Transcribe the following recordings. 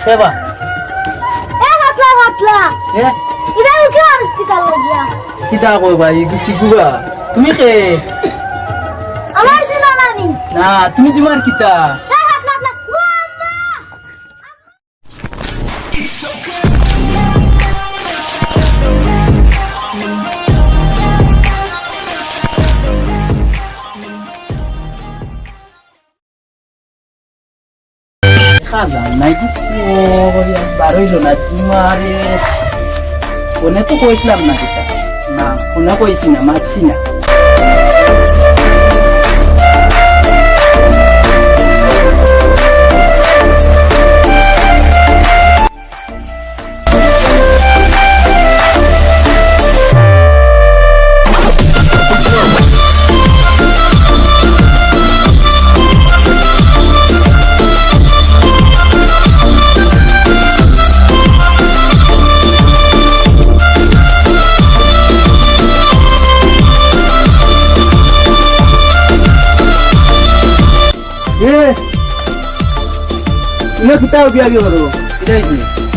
সেবা হাতলা হাতলা এ এটা কি আরস্তি কাল লাগিয়া কিতা কই ভাই শিখুবা তুমি কে আমার ছিল নানি না তুমি তোমার কিতা হাতলা হাতলা ও আম্মা খাজা নাই বারইলো না তোমারে ফোনে তো কইছিলাম না কিতা না ফোনে কইছি না মারছি না ইনো কিতাও বিয়া কি করো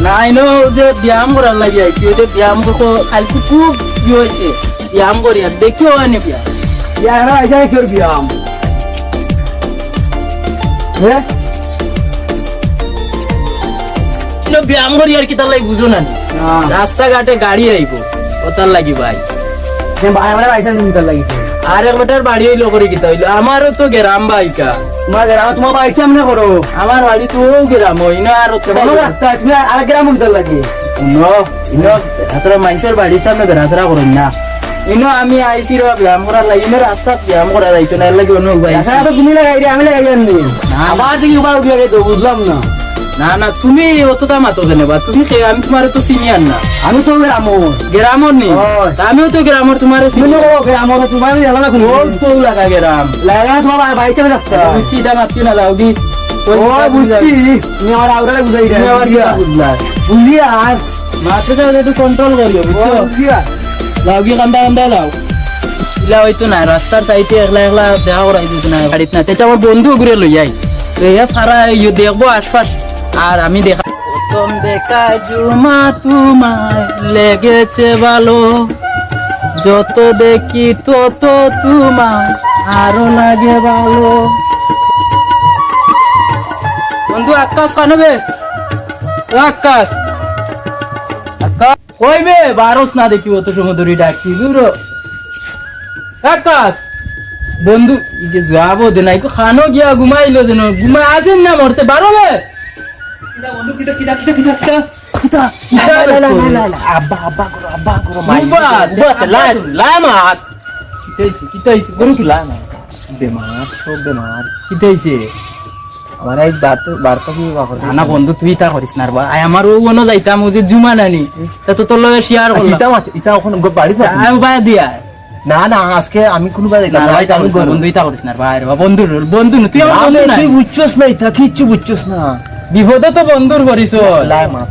না ইনো যে ব্যায়াম করার লাগে আইছি এটা ব্যায়াম করো কালকে খুব কি হয়েছে ব্যায়াম করি আর দেখিও হয়নি বিয়া বিয়া না আইসা কি ব্যায়াম হ্যাঁ ইনো ব্যায়াম করি আর কি তার লাগি বুঝো না রাস্তাঘাটে গাড়ি আইব ওটার লাগি ভাই আমরা আইসা নি তার লাগি আর এক বেটার বাড়ি হইলো করে কিতা হইলো আমারও তো গ্রাম বাইকা তোমার গ্রাম তোমার বাড়ি সামনে করো আমার বাড়ি তো গ্রাম ইনো আর রাস্তা তুমি আর গ্রাম উঠতে লাগে ইনো ইনো আসলে মানুষের বাড়ির সামনে রাস্তা করুন না ইনো আমি আইসি র ব্যায়াম করার লাগে ইনো রাস্তা ব্যায়াম করা যাইতো না এর লাগে অন্য ভাই তো তুমি লাগাই আমি লাগাই জানি আবার দিকে উবার উঠে তো বুঝলাম না না না তুমি অতটা মাতো জানে বা তুমি আমি তোমার তো সিনিয়র না আমি তো গ্রামর নেই আমিও তো গ্রামর তোমার গ্রামর তোমার তো লাগা গ্রাম লাগা তোমার ভাই সামনে রাখতে বুঝছি এটা মাতি না লাউ দি বুঝছি তুমি আমার আউরা বুঝাই রে আমার কি বুঝলা বুঝলি আর মাত্র একটু কন্ট্রোল করিও বুঝছো লাউ কি কান্দা কান্দা লাও ইলা হইতো না রাস্তার সাইডে একলা একলা দেখা করাই দিত না গাড়িতে না তেটা আমার বন্ধু ঘুরে লই যাই লইয়া ফারা দেখবো আশপাশ আর আমি দেখা প্রথম দেখা জুমা তোমায় লেগেছে ভালো যত দেখি তত তোমায় আরো লাগে ভালো বন্ধু আকাশ কানবে আকাশ আকাশ কইবে বারোস না দেখি অত সমুদ্রী ডাকি বুড়ো আকাশ বন্ধু যে যাবো দে নাই খানো গিয়া ঘুমাইলো যেন ঘুমাই আছেন না মরতে বারোবে বন্ধু তুই তা করিস না আমার ওনো যাইতাম ও যে জুমা নানি তা তো তোর লগে শেয়ার করলাম বাড়ি দিয়া না না আজকে আমি কোন বন্ধু ইতা করিস না ভাই বন্ধু বন্ধু তুই আমার বন্ধু না তুই বুঝছস না ইতা কিচ্ছু বুঝছস না বিপদে তো বন্ধুর করিস লাই মাত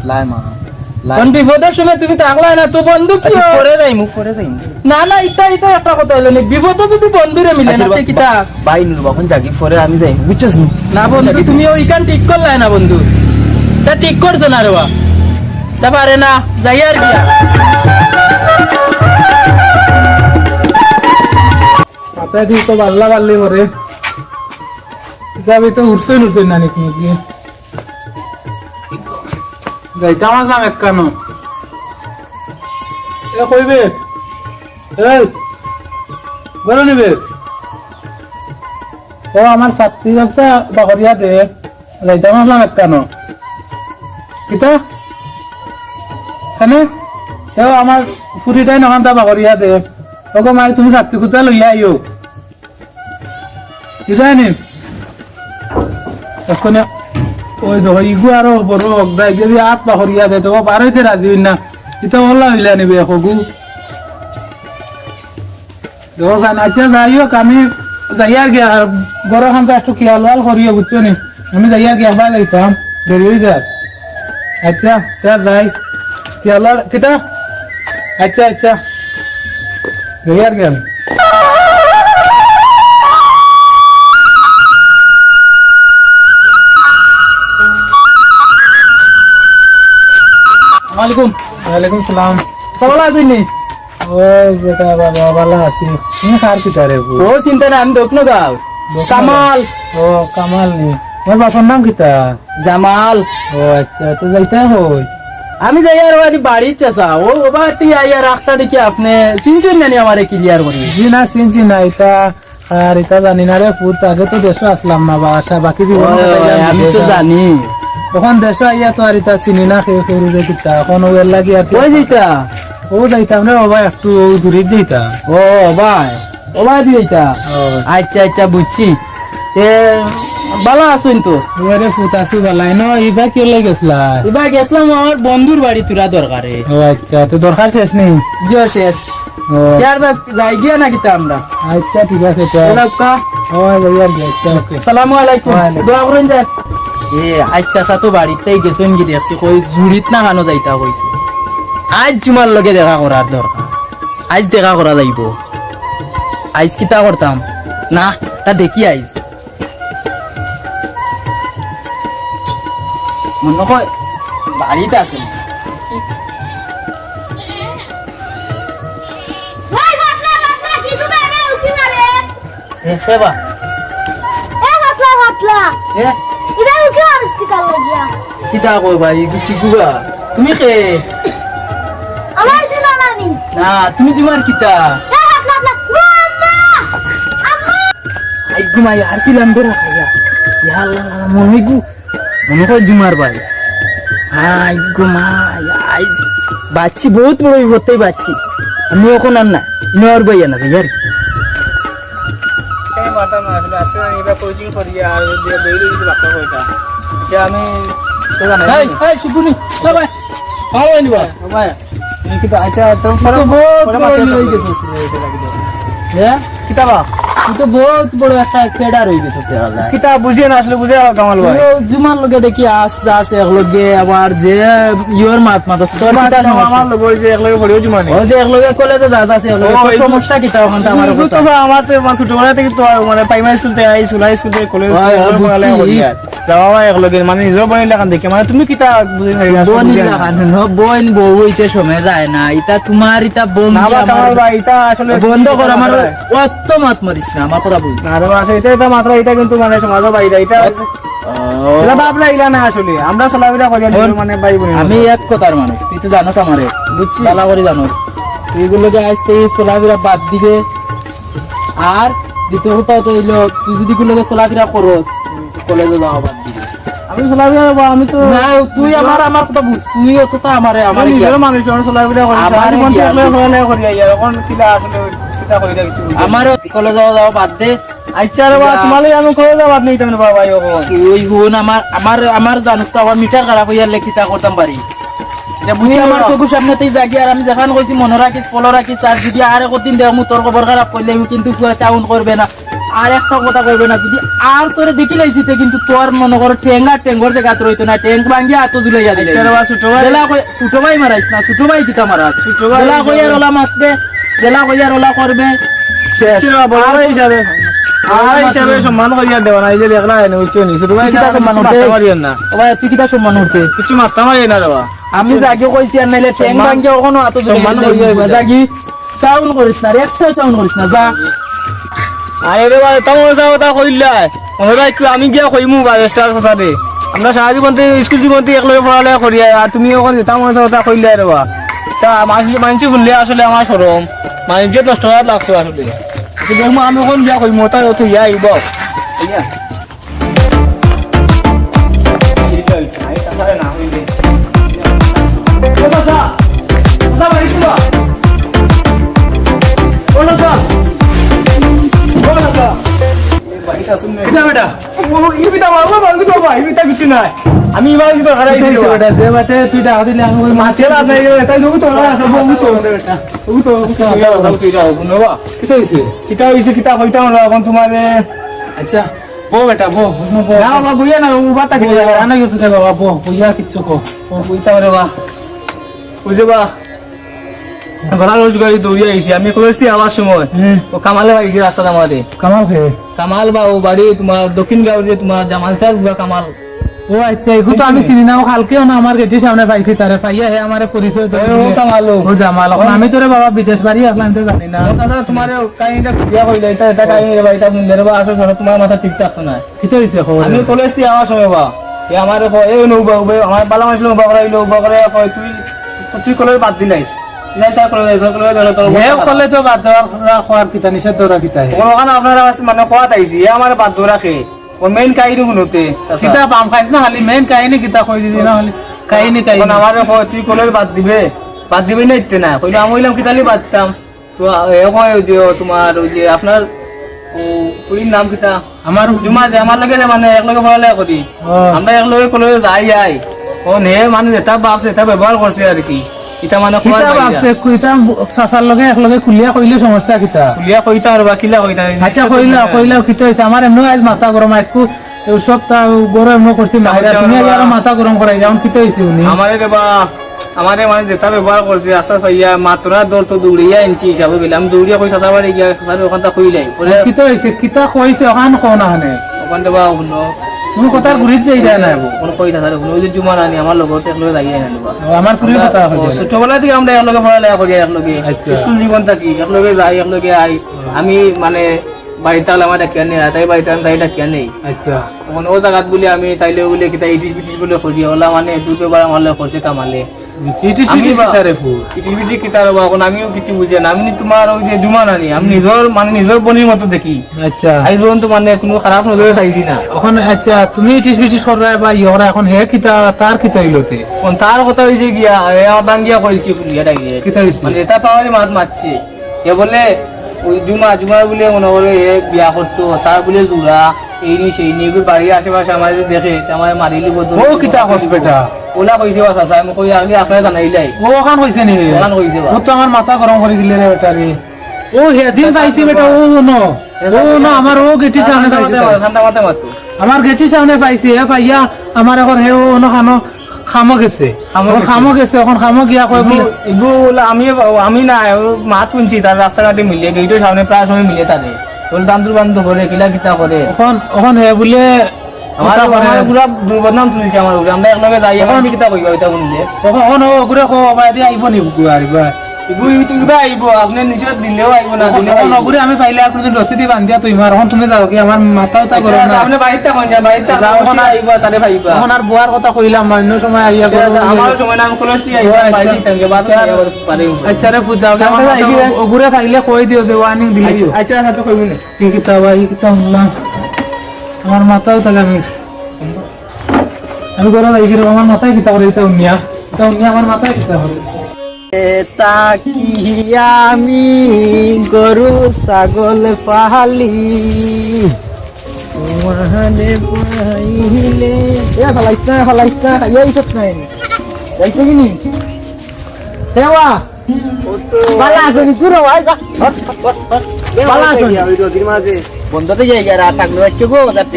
কোন বিপদের সময় তুমি থাকলা না তো বন্ধু কি করে যাই না না ইতা ইতা একটা কথা হলো না বিপদে যদি বন্ধুরে মিলে না কিতা ভাই নুর বাখন জাগি পরে আমি যাই বুঝছস না বন্ধু তুমি ওইখান ঠিক করলা না বন্ধু তা ঠিক করছো না রে বা তা পারে না যাই আর বিয়া মাথায় দিয়ে তো বাল্লা বাল্লি করে যাবি তো উঠছই না নাকি যাইতাম আসলাম একখানো এ কইবে এই বলো নিবে ও আমার ছাত্রী ব্যবসা বাকরিয়া দে যাইতাম আসলাম একখানো কিতা কেনে এও আমার ফুরিটাই নখানটা বাকরিয়া দে ওকে মাই তুমি ছাত্রী কুতা লইয়া আইও কিতা নি এখনে ওই দেখো ইগু আরো বড় অগদাই যদি আট পাহরিয়া দেয় তো বারোইতে রাজি হইন না এটা ওলা হইলে নিবে এখগু দেখো আচ্ছা যাই হোক আমি যাই আর গিয়া গরম খান তো একটু খেয়াল ওয়াল করিও বুঝছো নি আমি যাই আর গিয়া বাইরে যাইতাম দেরি হয়ে যায় আচ্ছা যাই খেয়াল কিতা আচ্ছা আচ্ছা যাই আর গিয়া ওয়ালাইকুম সালাম। সবাই আছেনি? ও বেটা বাবা ভালো আছি। তুমি কার পিতা রে? ও চিন্তা না, আমি দক্ষিণ গাঁও কামাল। ও কামাল নি? ওর বাবার নাম কিতা? জামাল। ও আচ্ছা, তো যাইতে হই। আমি যাই আর বাড়ি চাচা ও বাবা তুই আইয়া রাস্তা দেখি আপনি চিনছেন না আমারে ক্লিয়ার করি। জি না, চিনছি না। এটা আর এটা জানি না রে পুত, আগে তো দেশে আসলাম না বাসা বাকি জীবন আমি তো জানি। তখন দেশে আইয়া তো আর এটা চিনি না কেউ কেউ যে কিতা। এখন ওর লাগি আর কই যেটা? ও যাইতাম রে বাবা, একটু দূরে যাইতাম। ও ভাই, ও ভাই দিয়েটা। ও আচ্ছা আচ্ছা বুঝছি। তে ভালো আছেন তো? ওরে পুত আছি ভালাই ন। এবার কেউ লাই গেছলা? এবার গেছিলাম আমার বন্ধুর বাড়ি তোরা দরকারে। ও আচ্ছা, তো দরকার শেষ নেই? জিও শেষ। ও ইয়ার যাই গিয়া না কিতা আমরা। আচ্ছা ঠিক আছে। তো ওলাকা ও যাইয়া আচ্ছা ওকে। আসসালামু আলাইকুম। ওয়ালাইকুম। দোয়া করেন যান। এ আচ্ছা সা তো বাড়িতেই গেছেন কি দেখছি কই জুড়িত না কানো যাইতা কইছে। আজ তোমার লগে দেখা করার দরকার। আজ দেখা করা যাইব। আজ কিতা করতাম না তা দেখি আইজ মনে হয় বাড়িতে আছে। ওই ফাতলা ফাতলা কি তুমি আরে উঠি মারে? এ সেবা এ ফাতলা ফাতলা এ এটা উঠি মারিস কি তার লাগিয়া? কিতা কই ভাই শিখুবা তুমি কে? আমার ছিল নানি। না তুমি তোমার কিতা এ ফাতলা ফাতলা ও আম্মা আম্মা আই ঘুমাই আসছিলাম ধরে খাইয়া ইয়া আল্লাহ মনে গু মনে হয় জুমার ভাই। আই ঘুমাই আইজ বাচ্চি বহুত বড় বিপত্তেই বাচ্চি আমি এখন আর না ইনোর বইয়া না ইয়ার এই মাথা না আসলে আজকে আমি এটা কোচিং করি আর দিয়ে বেরিয়ে গেছি বাচ্চা কইটা। যে আমি তো জানি এই এই শিবুনি ভাই ভালো নিবা ভাই তুমি কি আচ্ছা তো তো বহুত বড় হই গেছে হ্যাঁ কিতাবা তুই তো বহুত বড় একটা ফেডার হই গেছে দেখা যায়। কিতা বুঝিয়ে না আসলে বুঝে কামাল ভাই। জুমার লগে দেখি আসতে আসে একলগে আবার যে ইয়োর মাত মাত তোর কিতা সমস্যা? আমার লোক যে একলগে পড়িও জুমানি ও যে একলগে কলেজে যা আছে একলগে ও, তোর এই- সমস্যা কিতা ওখান থেকে আমার তো আমার তো ছোটবেলা থেকে তো মানে প্রাইমারি স্কুল থেকে আইসুল হাই স্কুল থেকে কলেজ হয়, হয়, বুঝছি। যাওয়া একলগে মানে নিজের বনির লেখান দেখে মানে তুমি কিতা বুঝি বোন বউ হইতে সময় যায় না ইটা তোমার ইটা বোন না বা কামাল ভাই এটা আসলে বন্ধ কর আমার অত মাত মারিস না আমার কথা বুঝ না রে বাবা, এটা এটা মাত্র এটা কিন্তু মানে সমাজের বাইরে এটা এটা ভাবনা ইলা না আসলে আমরা চলাফেরা করি মানে ভাই বোন আমি এক কথার মানুষ তুই তো জানোস আমারে বুঝছি। বালা করে জানোস তুই এগুলোকে আসতে চলাফেরা বাদ দিবে আর দ্বিতীয় কথা তো হইলো তুই যদি এগুলোকে চলাফেরা করস কলেজে যাওয়া বাদ দিবে আমি চলাফেরা আমি তো না তুই আমার আমার কথা বুঝ তুই অতটা আমারে আমার নিজের মানুষ চলাফেরা করি আমার আমি কি আর চলাফেরা করি এখন কিলা আসলে কিতা করি কিছু আমারও কলেজে যাওয়া বাদ দে আচ্ছা রে বাবা তোমালে আমি করে যাবাত নেই তুমি বাবা এখন তুই হুন আমার আমার আমার জানিস তো আমার মিটার খারাপ হইয়া লেখিতা করতাম পারি তুই আমার চোখের সামনেতেই জাগি আর আমি যেখান কইছি মনে রাখিস ফলো রাখিস আর যদি আর একদিন দেখ তোর খবর খারাপ করলে কিন্তু চাউন করবে না আর একটা কথা কইবে না যদি আর তোরে দেখি লাইছিতে কিন্তু তোর মনে করো টেঙ্গর জায়গাত রইতো না ট্যাঙ্ক ভাঙ্গিয়া এত দুলাইয়া দিলে আচ্ছা রে বাবা ছোট ভাই ছোট ভাই মারাইস না ছোট ভাই কিতা মারা ছোট ভাই জেলা কইয়ার ওলা মারবে জেলা কইয়ার ওলা করবে শেষ। ছিল বড় ভাই হিসাবে আর হিসাবে সম্মান করিয়া দেওয়া না এই যে দেখলা এনে উচ্চ নি ছোট ভাই কিতা সম্মান হতে? মারতে পারিয়েন না ও ভাই তুই কিতা সম্মান হতে কিছু মারতে পারিয়েন না রে বাবা আমি আগে কইছি আর নাইলে ট্যাঙ্ক সম্মান- ভাঙ্গিয়া ওখানে এত সম্মান করিয়া দিতে। জাগি চাউন করিস না রে একটাও চাউন করিস না যা আরে রে বাবা তোমার সাথে কথা কইলা ওরা একটু আমি গিয়া কইমু বাজার সাথে আমরা সারা জীবন স্কুল জীবন একলগে পড়ালেখা করি আর তুমি এখন তোমার সাথে কথা কইলা রে বাবা তা মানছি শুনলে আসলে আমার সরম মানে যে নষ্ট হওয়ার লাগছে আসলে দেখবো আমি এখন গিয়া কইমু তাই অত ইয়া আইব ইয়া কিতা বেটা আমি এবার বেটা যে বেটা তুই ডাক দিলে আমি ওই মাছ তাই তো কিতা হইছে কিতা হইছে কিতা কইতাম এখন তোমার আচ্ছা বো বেটা বো না বাবা বুঝে না উবার থাকি আনা গেছে রে বাবা বো বুঝা কিচ্ছু কো কইতাম রে বা বুঝে বা গলা রোজ গাড়ি দৌড়িয়ে আইছি আমি কইছি আবার সময় ও কামালে আইছি রাস্তা আমাদের কামাল খে কামাল বা ও বাড়ি তোমার দক্ষিণ গাঁও যে তোমার জামালচার বুয়া কামাল ও আচ্ছা এগু তো আমি চিনি না ও কালকেও না আমার গেটের সামনে পাইছি তারে পাইয়া হে আমার পরিচয় তো ও কামালো ও জামাল এখন আমি তোরে বাবা বিদেশ বাড়ি আসলাম তো জানি না দাদা তোমার কাহিনীটা বিয়া কইলে এটা কাহিনী রে ভাই এটা শুনলে রে বা আসলে সব তোমার মাথা ঠিক থাকতো না কি তো হইছে খবর আমি কলেজ থেকে আমার সময় বা এ আমার এই নৌবা আমার বালা মানুষ নৌবা করাইলো নৌবা করে কয় তুই কলেজ বাদ দিলাইস স্যার কলেজ তোর হে কলে তো বাদ দেওয়ার খাওয়ার কিতা নিষেধ দৌড়া কিতা হে ওখানে আপনারা মানে কোয়াত আইছি এ আমার বাদ ধরে রাখে ও মেইন কাহিনী শুনতে কিতা বাম খাইছ না খালি মেইন কাহিনী কিতা কই দিদি না খালি কাহিনী এখন আমার তুই কলেজ বাদ দিবি না ইতে না কইলে আমি হইলাম কিতালি বাদতাম তো এ কয় যে তোমার ওই যে আপনার ও পুরির নাম কিতা আমার জুমা যে আমার লাগে মানে একলগে পড়ালেখা করি আমরা একলগে কলেজে যাই ও নে মানে যেটা ভাবছে এটা ব্যবহার করছে আর কি এটা মানে খোয়া কিতা ভাবছে কিতা সাফার লগে একলগে খুলিয়া কইলে সমস্যা কিতা কুলিয়া কইতা আর বাকিলা কইতা আচ্ছা কইলা কিতা হইছে আমার এমন আজ মাথা গরম আজকু সপ্তাহ গরম করছি মাইরা তুমি আর মাথা গরম করাই যাও কিতা হইছে উনি আমারে রে বা আমারে মানে যেটা ব্যবহার করছে আচ্ছা সাইয়া মাত্রা দর তো দৌড়িয়া ইঞ্চি হিসাবে গেলাম দৌড়িয়া কই সাতা বাড়ি গিয়া সাথে ওখানটা কইলাই পরে কিতা হইছে কিতা কইছে ওখান কোন হানে ওখানটা বা হলো তুমি কথা ঘুরিত যাই যায় না কোন কইতা তারে ওই যে জুমা রানী আমার লগতে একলগে যাইয়া আনবা আমার পুরো কথা হইছে ছোটবেলা থেকে আমরা একলগে পড়ালেখা করি একলগে আচ্ছা। স্কুল জীবন থাকি একলগে যাই একলগে আই আমি মানে বাড়িতে আমার ডাকিয়া নেই তাই বাড়িতে তাই ডাকিয়া নেই আচ্ছা তখন ও জায়গাত বলে আমি তাইলে বলে কিতা ইটিস বিটিস বলে করি ওলা মানে দুটোবার আমার লগে করছে কামালে চিটি চিটি কিতা রে ফু ইটিস বিটিস কিতা রবা এখন আমিও কিছু বুঝে না আমি তোমার ওই যে জুমা রানী আমি নিজের বোনের মতো দেখি আচ্ছা আই যখন তো মানে কোনো খারাপ নজরে চাইছি না এখন আচ্ছা তুমি টিস বিটিস কররা বা ইহরা এখন হে কিতা তার কিতা হইলতে কোন তার কথা হয়েছে গিয়া বাঙ্গিয়া কইছি ফুলিয়া ডাকিয়ে কিতা হইছে মানে এটা পাওয়ারে মাত মারছে এ বলে ওই জুমা বলে মনে করে এ বিয়া করতো তার বলে জুড়া এই নি সেই নিয়ে বাড়ির আশেপাশে আমার দেখে আমার মারিলি বদল ও কিতা হসপিটাল ওলা কইছে বা চাচা আমি কই আগে আপনার জানাইলাই ও ওখান হইছে নি ওখান কইছে বা ও তো আমার মাথা গরম করে দিলে রে বেটা রে ও হেদিন পাইছি বেটা ও ন আমার ও গেটি সামনে পাইছে ঠান্ডা মাথা মারতো আমার গেটির সামনে পাইছি হে পাইয়া আমার এখন হে ও খানো খামো গেছে খামো গেছে এখন খামো গিয়া কয় বলে এগুলো আমি না মাত শুনছি তার রাস্তাঘাটে মিলিয়ে গেটের সামনে প্রায় সময় মিলিয়ে থাকে তোর দান্দুর বান্ধব করে কিলা কিতা করে এখন হে বলে আমার পুরা দুর্বদনাম তুলছে আমার উপরে আমরা একলগে যাই এখন কিতা কইবা এটা শুনলে এখন ও গুরে কো বাইরে আইব নি গুয়ারিবা ইগুইবা আইব আপনি নিচে দিলেও আইব না দিলেও আইব নগরে আমি পাইলে আর কোনদিন রসিদি বান্ধিয়া তুই মার এখন তুমি যাও কি আমার মাথা তা গরম না আপনি বাড়িতে কোন যা বাড়িতে যাও না আইব তারে ভাইবা এখন আর বুয়ার কথা কইলাম না অন্য সময় আইয়া আমার সময় নাম কলেজ দিয়ে আইব বাড়ি থেকে বাদ পারে আচ্ছা রে পূজা ওগুরে পাইলে কই দিও যে ওয়ার্নিং দিলে আচ্ছা সাথে কইব না কি কিতা ভাই কিতা শুনলাম আমার মাথাও তাহলে আমি গরম আইছি আমার মাথায় কিতা করে এটা উনিয়া আমার মাথায় কিতা করে তাকিয়া আমি গরু ছাগল পাহালি মহানে পাইলে ফলাইতা এই সব নাই যাইতে কিনি সেবা বালা আসনি তুই রে ভাই যা বালা আসনি ওই মাঝে বন্ধতে যাই গা রাত থাকলো আচ্ছা গো রাতে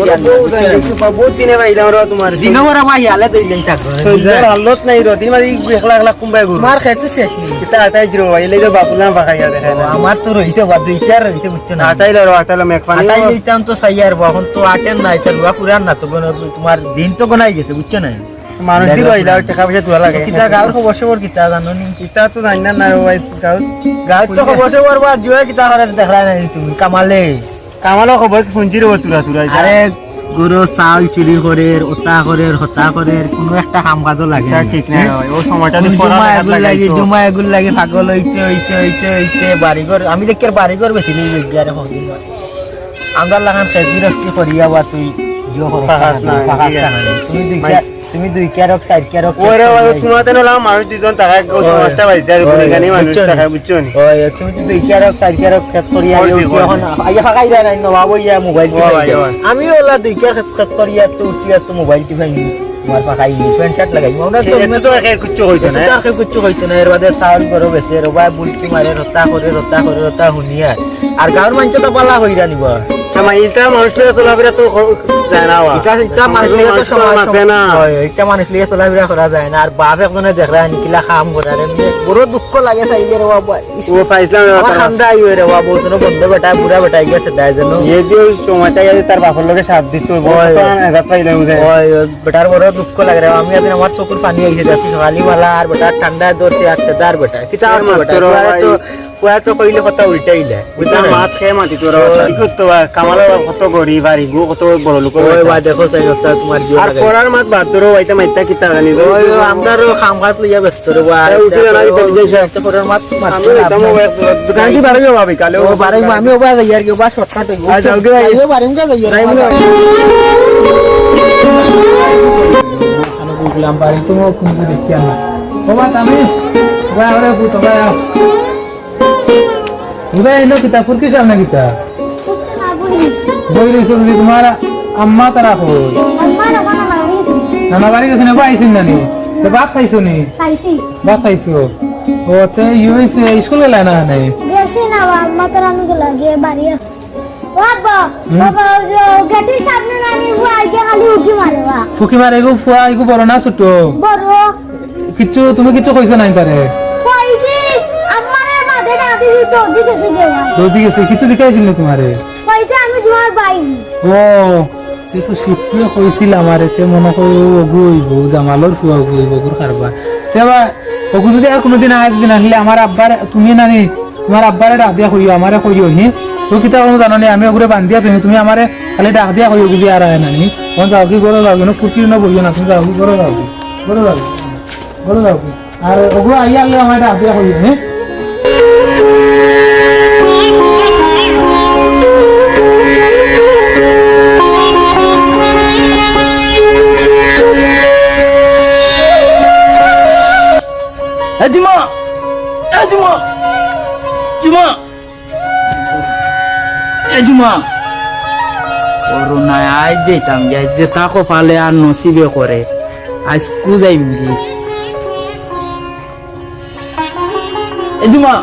বহুত দিনে ভাইলাম রে তোমার দিনে ওরা ভাই আলে তুই দিন থাকলো সৈজার হালত নাই রে দিন মাঝে একলা একলা কুম্বাই গো মার খাইতে শেষ নি কিতা আটাই জিরো ভাই লেগে বাপুলা বাখাইয়া দেখা না আমার তো রইছে বাদ দুই চার রইছে বুঝছো না আটাই রে আটাইলা মেক পানি আটাই লইতাম তো সাইয়ার এখন তো আটেন নাই তার রুয়া পুরান না তো তোমার দিন তো গনাই গেছে বুঝছো না মানুষ দি কইলা টাকা পয়সা তোলা লাগে কিতা গাঁর খবর খবর কিতা জানো নি কিতা তো জানি না ভাই গাঁর তো খবর খবর বা জুয়া কিতা করে দেখলা নাই তুমি কামালে কামালো খবর শুনছি রে তুরা তুরা আরে গরু চাল চুরি করে ওতা করে হতা করে কোনো একটা কাম কাজও লাগে ঠিক না ও সময়টা জুমা এগুল লাগে পাগল হইতে বাড়িঘর আমি দেখি আর বাড়িঘর বেশি নেই দেখি আরে হদিন আমরা লাগান তেজবিরস্তি করিয়া বা তুই জিও পাকাস না তুমি দুই ক্যারক সাইড ক্যারক ওরে তোমাদের হলাম মানুষ দুজন টাকা সমাজটা পাইছে আর গুণগানি মানুষ টাকা বুঝছো নি ওই তুমি দুই ক্যারক সাইড ক্যারক খেত করিয়া এখন আইয়া ফাকাই যায় না নবাব ইয়া মোবাইল আমি ওলা দুই ক্যারক খেত করিয়া তো উঠিয়া তো মোবাইল টিপাই তোমার ফাকাই প্যান্ট শার্ট লাগাই আমরা তো একে কুচ্চু হইতো না একে কুচ্চু হইতো না এর বাদে সাউল করো বেতে রবা বুলকি মারে রতা করে রতা হুনিয়া আর গাঁর মানুষ তো পালা হইরা নিবা ইটা মানুষ লিয়ে চলাফেরা তো যায় না এটা মানুষ লিগে তো সমাজ মাথে না এটা মানুষ লিগে চলাফেরা করা যায় না আর বাপ একজনে দেখরা নিকিলা কাম করে রে বড় দুঃখ লাগে চাইলে রে বাবা ও ফাইসলাম আমার খান্দা আইও রে বাবা বহুত বন্ধ বেটা বুড়া বেটা গেছে দাই জানো এই যে ওই সময়টা গেছে তার বাপের লগে সাথ দিত এজাত পাইলে বুঝে ওই বেটার বড় দুঃখ লাগে রে আমি আদিন আমার চোখের পানি আইছে দেখি সকালি মালা আর বেটা ঠান্ডা ধরতে আসছে তার বেটা কিতা আর বেটা তো পুরা তো কইলে কথা উল্টাইলে বুঝলাম মাত খেয়ে মাতি তোর কি করতে কামালো কত গরিব আর ইগো কত বড় লোক ওই বা দেখো চাই কথা তোমার জীবন আর পড়ার মাত বাদ ধরো আইতা মাইতা কিতা জানি ওই আমরার খাম খাত লইয়া ব্যস্ত রে বা উঠে জানা কি বিদেশে একটা পরের মাত আমি একদম দোকান কি বাড়ি যাবো ভাবি কালে ও বারে আমি ওবা যাই আর কি ওবা শর্টকাট হইব আজ যাওগে ভাই আইও বারে কা যাই টাইম না আমি বুঝলাম বাড়ি তো কিন্তু দেখি না বাবা তুমি ওরে পুতো ভাই উদয় এলো কিতা ফুরকি সামনে কিতা कुछ ना बोलिस বইলে শুনছি তোমার আম্মা তারা কই अम्मा ना माना मारिस নানা বাড়ি গেছে না বাইছিন নানি তো ভাত খাইছো নি खाइसी ভাত খাইছো ও তে ইউএস স্কুল গেলা না নাই গেছি না আম্মা তো রানু কে লাগে বাড়িয়া বাবা বাবা গেটের সামনে নানি হুয়া আগে খালি উকি মারে বা ফুকি মারে গো ফুয়া ইগো বড় না ছোট বড় কিচ্ছু তুমি কিচ্ছু কইছো নাই তারে কইছি আম্মারে মাঝে না দিছি তো জিজ্ঞেস গেলা যদি গেছে কিছু দেখাইছিল তোমারে কইছে আমি তোমার ভাই ও তুই তো শিখিয়ে কইছিল আমারে তে মনে কই ওগু হইব জামালর ফুয়া ওগু হইব ওগুর কারবা তেবা ওগু যদি আর কোনোদিন আয় দিন আসলে আমার আব্বার তুমি নানি তোমার আব্বারে ডাক দিয়া কইও আমারে কইও হি তো কিতা কোনো জানো নি আমি ওগুরে বান্ধিয়া তুমি আমারে খালি ডাক দিয়া কইও যদি আর আয় নানি কোন যাও কি করে যাও না ফুকির না বইও না তুমি যাও কি করে যাও করে যাও করে যাও আর ওগু আইয়া আলে আমারে ডাক দিয়া কইও হি Juma! Juma! Juma! Juma! করোনায় আজ যেতাম যাই যে তাকো পালে আর নসিবে করে আজ কু যাইম কি জুমা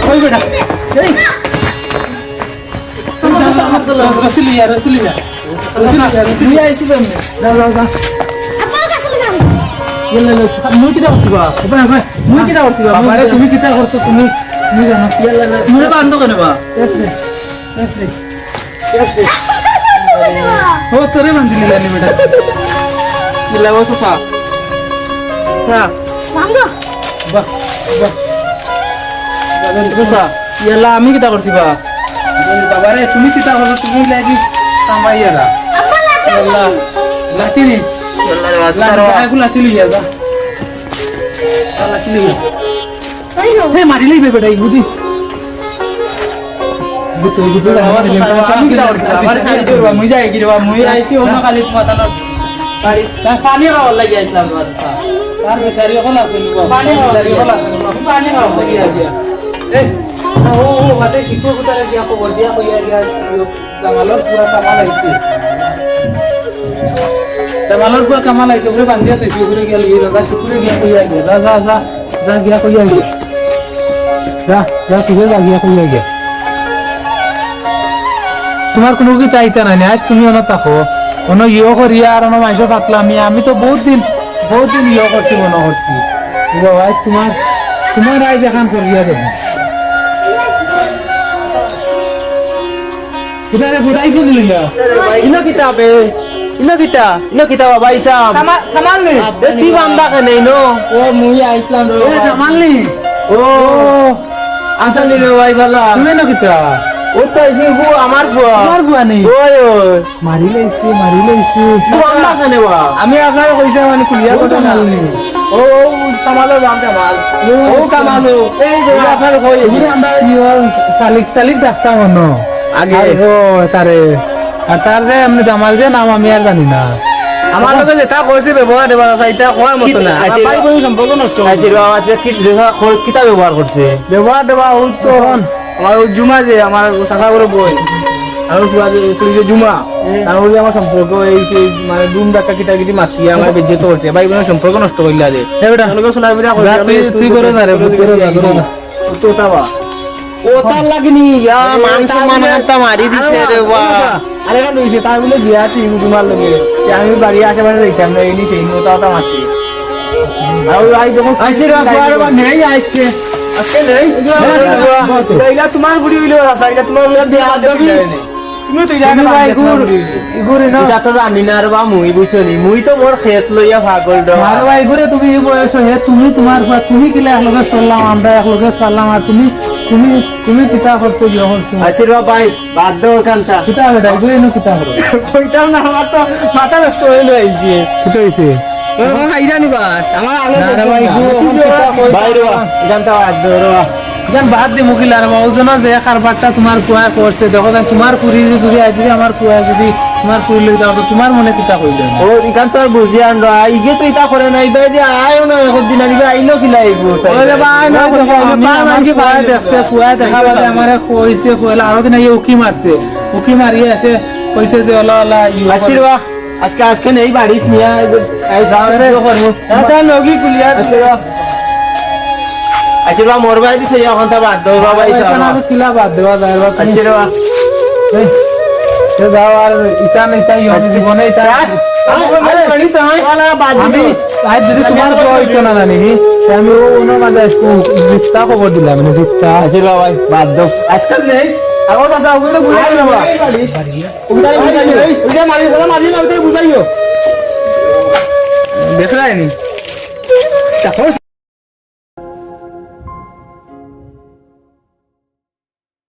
ওই বেটা এই রসুলিয়া রসুলিয়া তুই আইছি বেম যাও যাও যাও আব্বা কাছে লাগাম ইল্লা মুই কিটা করছিবা ওপরে ওপরে মুই কিটা করছিবা বাবারে তুমি কিটা করছো তুমি তুমি জানো ইয়াল্লা মুরে বান্ধ কেন বা এসরে এসরে এসরে ও তোরে বান্ধিলি জানি বেটা ইল্লা বসো পা হ্যাঁ বাঙ্গো বাহ বাহ বসা ইয়াল্লা আমি কিটা করছিবা বাবারে তুমি কিটা করছো তুমি লাগি কামাইয়ারা আব্বা লাগে ইয়াল্লা লাঠি নি ইয়াল্লা লাঠি লাঠি লিয়া যা লাঠি লিয়া কইলো হে মারি লইবে বেটা বুঝিস বুঝতে বুঝতে আমি কিটা করছিবা আমার খালি দিবা মুই যাই কি রে বা মুই আইছি অন্য খালি মাতানোর বাড়ি পানি খাওয়ার লাগি আইছিলাম আর বেচারি এখন আছে পানি খাওয়ার লাগি পানি খাওয়ার লাগি আইছি ও মাতে শিশু কুতারে দিয়া খবর দিয়া কইয়া দিয়া জামালর পুরা কামাল আইছে জামালর পুরা কামাল আইছে ওরে বান্ধিয়া তাইছে ওরে গেল এই দাদা শুকুরে গিয়া কইয়া গিয়া যা যা যা যা গিয়া কইয়া গিয়া যা যা সুবে যা গিয়া কইয়া গিয়া তোমার কোনো কি চাইতা নাই আজ তুমি অন থাকো অন ইয়ে করিয়া আর অন মাইসো পাতলামি আমি তো বহুত দিন ইয়ে করছি মনে করছি আজ তোমার আজ এখান করিয়া দেবো কোথায় ফুটাইছো নিলিলা ইনো কিতাবে ইনো কিতা বাবা ইসাম থামালনি এ তুই বান্দা কেনে ইনো ও মুই আইছিলাম রে এ থামালনি ও আসলে রে ভাই ভালা তুমি না কিতা ও তো এই হু আমার ফুয়া তোমার বুয়া নেই ওই ওই মারিলেইছে তুই বান্দা কেনে বা আমি আপনার কইছা মানে কুলিয়া কথা নালনি ও কামালো রাম কামাল ও কামালো এই যে আপনার কই এগুলো আমরা সালিক ডাক্তার মনো আগে ও তারে আর তার যে এমনি জামাল যে নাম আমি আর জানি না আমার লগে যেটা কইছে ব্যবহার দেবা চাইতা কোয়ার মত না পাই বই সম্পর্ক নষ্ট আইছে রে আমার যে কিতা ব্যবহার করছে ব্যবহার দেওয়া ওই তো আমার ওই জুমা যে আমার শাখা করে বই আমার পুলিশে জুমা তারপরে আমার সম্পর্ক এই সেই মানে দুম ডাক্কা কিটা কিটি মাতি আমার বেজ্জত করতে ভাই বোনের সম্পর্ক নষ্ট করলা যে তুই করে যা রে, করে যা, করে যা। তো তাবা ওতার লাগিনি মান সম্মান একটা মারি দিছে রে বা আরে কান হইছে তার বলে যে আছে জুমার লগে যে আমি বাড়ি আশেপাশে যাইতাম না এই সেই ওটা মাতি আর আই যখন আইছে রে বাবা নেই আজকে আজকে নেই এইলা তোমার গুড়ি হইলো রাস্তা এটা তোমার বিয়া দেবি তুমি তো জানো ভাই ইগুরে না এটা তো জানি না রে বা মুই বুঝনি মুই তো মোর খেত লইয়া পাগল দ আরে ভাই ইগুরে তুমি এই বয়স হে তুমি তোমার তুমি কিলা একলগে চললাম আমরা একলগে চললাম আর তুমি তুমি তুমি কিতা করতে গিয়ে করছো আইছে রে ভাই বাদ দাও কান্তা কিতা হবে ইগুরে নো কিতা করো কইতাম না আমার তো মাথা নষ্ট হইলো এইছে কিতা হইছে আইরা নিবাস আমার আলো না রে ভাই গো কিতা কই বাইরে জানতা বাদ দাও রে জান বাদ দি মুকিল আর বাউজন যে কারবারটা তোমার কুয়া করছে দেখো জান তোমার পুরি যদি আই যদি আমার কুয়া যদি তোমার পুরি লই দাও তো তোমার মনে কিতা কইলো ও ইকান তো আর বুঝি আনলো ইগে তো ইতা করে নাই বে যে আয়ও না এখন দিন আনিবে আইলো কি লাইবো ওরে ভাই না আমি কুয়া দেখছে কুয়া দেখা বাদে আমারে কইছে কইলা আরো দিন উকি মারছে উকি মারিয়ে আসে কইছে যে ওলা ওলা আইছে রে আজকে আজকে নেই বাড়িত নিয়া আই যাও রে করমু এটা নগি কুলিয়া আইছে রে মোর বাই দিছে এখন তা বাদ দাও বাবা ইসা আমি কিলা বাদ দেওয়া যায় বা তুমি আইছে রে সে যাও আর ইটা নেই তাই আমি জীবনে ইটা আরে বাড়ি তো আমি আজ যদি তোমার প্রয়োজন না জানি আমি ও ওনার মাঝে জিতটা খবর দিলাম মানে জিতটা আইছে রে ভাই বাদ দাও আজকাল নেই আগো চাচা ওকে তো বুঝাই না ওইটা মারি না ওইটা বুঝাইও দেখলাই নি